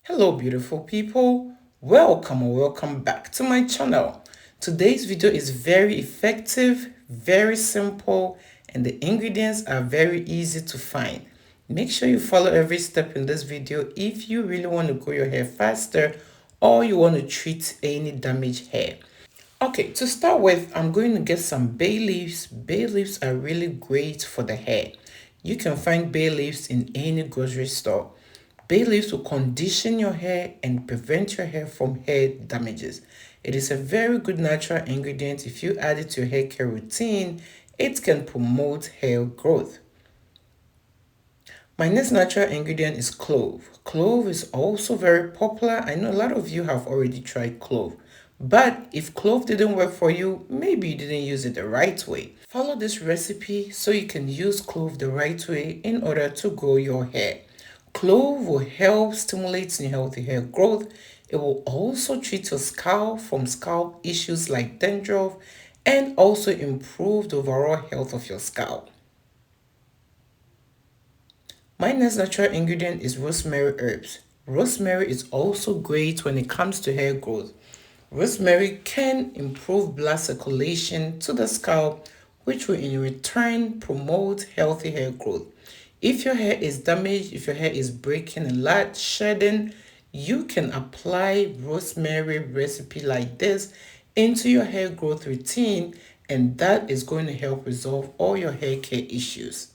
Hello beautiful people, welcome or welcome back to my channel. Today's video is very effective, very simple, and the ingredients are very easy to find. Make sure you follow every step in this video if you really want to grow your hair faster or you want to treat any damaged hair. Okay, to start with, I'm going to get some bay leaves. Bay leaves are really great for the hair. You can find bay leaves in any grocery store. Bay leaves will condition your hair and prevent your hair from hair damages. It is a very good natural ingredient. If you add it to your hair care routine, it can promote hair growth. My next natural ingredient is clove. Clove is also very popular. I know a lot of you have already tried clove. But if clove didn't work for you, maybe you didn't use it the right way. Follow this recipe so you can use clove the right way in order to grow your hair. Clove will help stimulate healthy hair growth. It will also treat your scalp from scalp issues like dandruff and also improve the overall health of your scalp. My next natural ingredient is rosemary herbs. Rosemary is also great when it comes to hair growth. Rosemary can improve blood circulation to the scalp, which will in return promote healthy hair growth. If your hair is damaged, if your hair is breaking a lot, shedding, you can apply rosemary recipe like this into your hair growth routine, and that is going to help resolve all your hair care issues.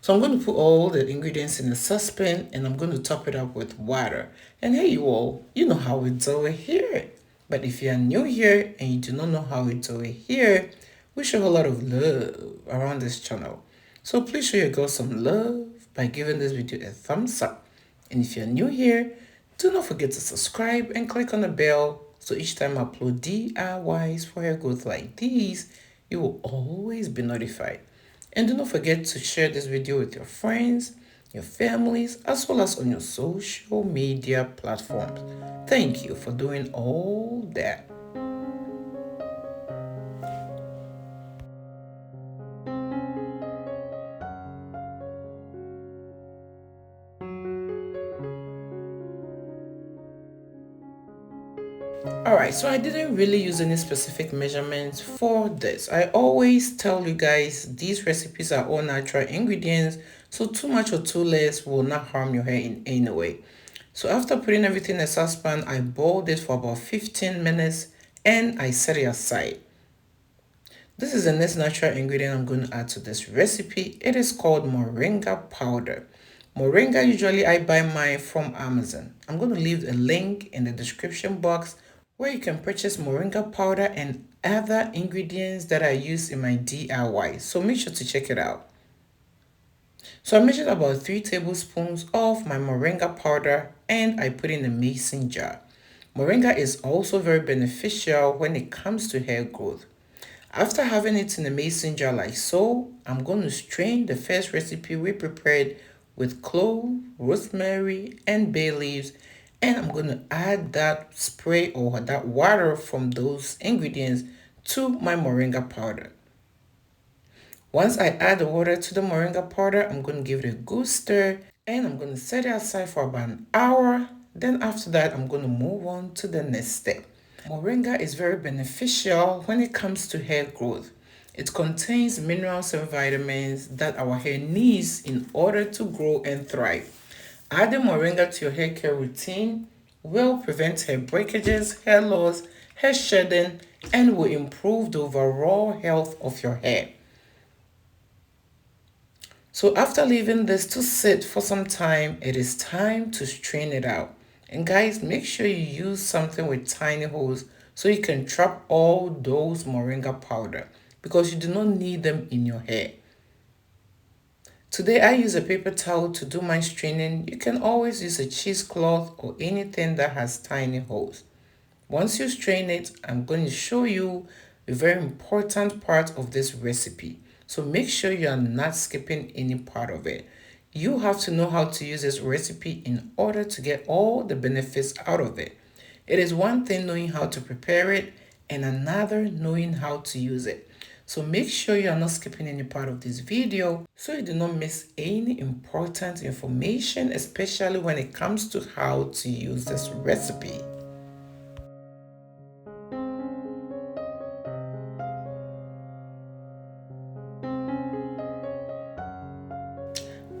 So I'm going to put all the ingredients in a saucepan and I'm going to top it up with water. And hey you all, you know how we do it here. But if you are new here and you do not know how we do it here, we show a lot of love around this channel. So please show your girl some love by giving this video a thumbs up. And if you're new here, do not forget to subscribe and click on the bell so each time I upload DIYs for hair growth like these, you will always be notified. And do not forget to share this video with your friends, your families, as well as on your social media platforms. Thank you for doing all that. Alright, so I didn't really use any specific measurements for this. I always tell you guys these recipes are all natural ingredients, so too much or too less will not harm your hair in any way. So after putting everything in a saucepan, I boiled it for about 15 minutes and I set it aside. This is the next natural ingredient I'm going to add to this recipe. It is called moringa powder. Moringa, usually I buy mine from Amazon. I'm going to leave a link in the description box where you can purchase moringa powder and other ingredients that I use in my DIY. So make sure to check it out. So I measured about 3 tablespoons of my moringa powder and I put in a mason jar. Moringa is also very beneficial when it comes to hair growth. After having it in a mason jar like so, I'm going to strain the first recipe we prepared with clove, rosemary, and bay leaves, and I'm going to add that spray or that water from those ingredients to my moringa powder. Once I add the water to the moringa powder, I'm going to give it a good stir and I'm going to set it aside for about an hour. Then after that, I'm going to move on to the next step. Moringa is very beneficial when it comes to hair growth. It contains minerals and vitamins that our hair needs in order to grow and thrive. Adding moringa to your hair care routine will prevent hair breakages, hair loss, hair shedding, and will improve the overall health of your hair. So after leaving this to sit for some time, it is time to strain it out. And guys, make sure you use something with tiny holes so you can trap all those moringa powder because you do not need them in your hair. Today I use a paper towel to do my straining. You can always use a cheesecloth or anything that has tiny holes. Once you strain it, I'm going to show you a very important part of this recipe. So make sure you are not skipping any part of it. You have to know how to use this recipe in order to get all the benefits out of it. It is one thing knowing how to prepare it and another knowing how to use it. So make sure you are not skipping any part of this video so you do not miss any important information, especially when it comes to how to use this recipe.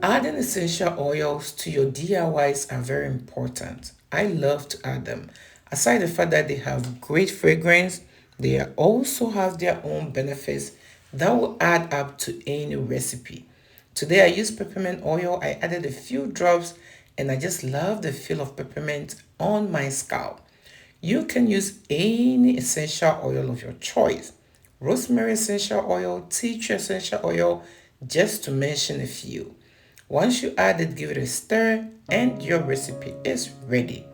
Adding essential oils to your DIYs are very important. I love to add them. Aside the fact that they have great fragrance, they also have their own benefits that will add up to any recipe. Today I used peppermint oil. I added a few drops and I just love the feel of peppermint on my scalp. You can use any essential oil of your choice. Rosemary essential oil, tea tree essential oil, just to mention a few. Once you add it, give it a stir and your recipe is ready.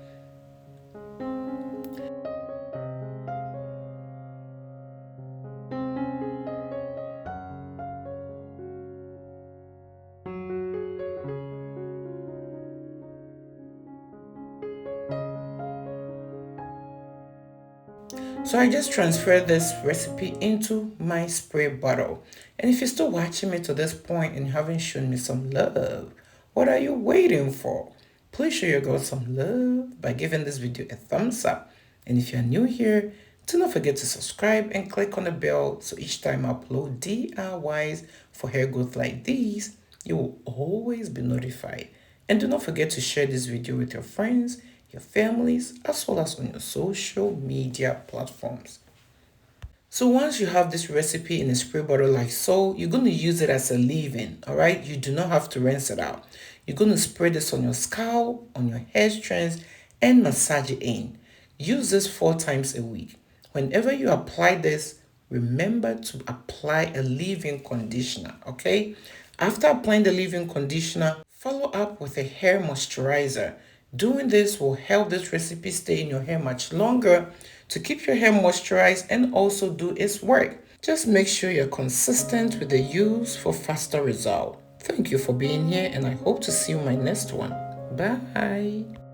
So I just transferred this recipe into my spray bottle. And if you're still watching me to this point and you haven't shown me some love, what are you waiting for? Please show your girl some love by giving this video a thumbs up. And if you're new here, do not forget to subscribe and click on the bell so each time I upload DIYs for hair growth like these, you will always be notified. And do not forget to share this video with your friends, your families, as well as on your social media platforms. So once you have this recipe in a spray bottle like so, you're going to use it as a leave-in, all right? You do not have to rinse it out. You're going to spray this on your scalp, on your hair strands, and massage it in. Use this 4 times a week. Whenever you apply this, remember to apply a leave-in conditioner, okay? After applying the leave-in conditioner, follow up with a hair moisturizer. Doing this will help this recipe stay in your hair much longer to keep your hair moisturized and also do its work. Just make sure you're consistent with the use for faster result. Thank you for being here and I hope to see you in my next one. Bye.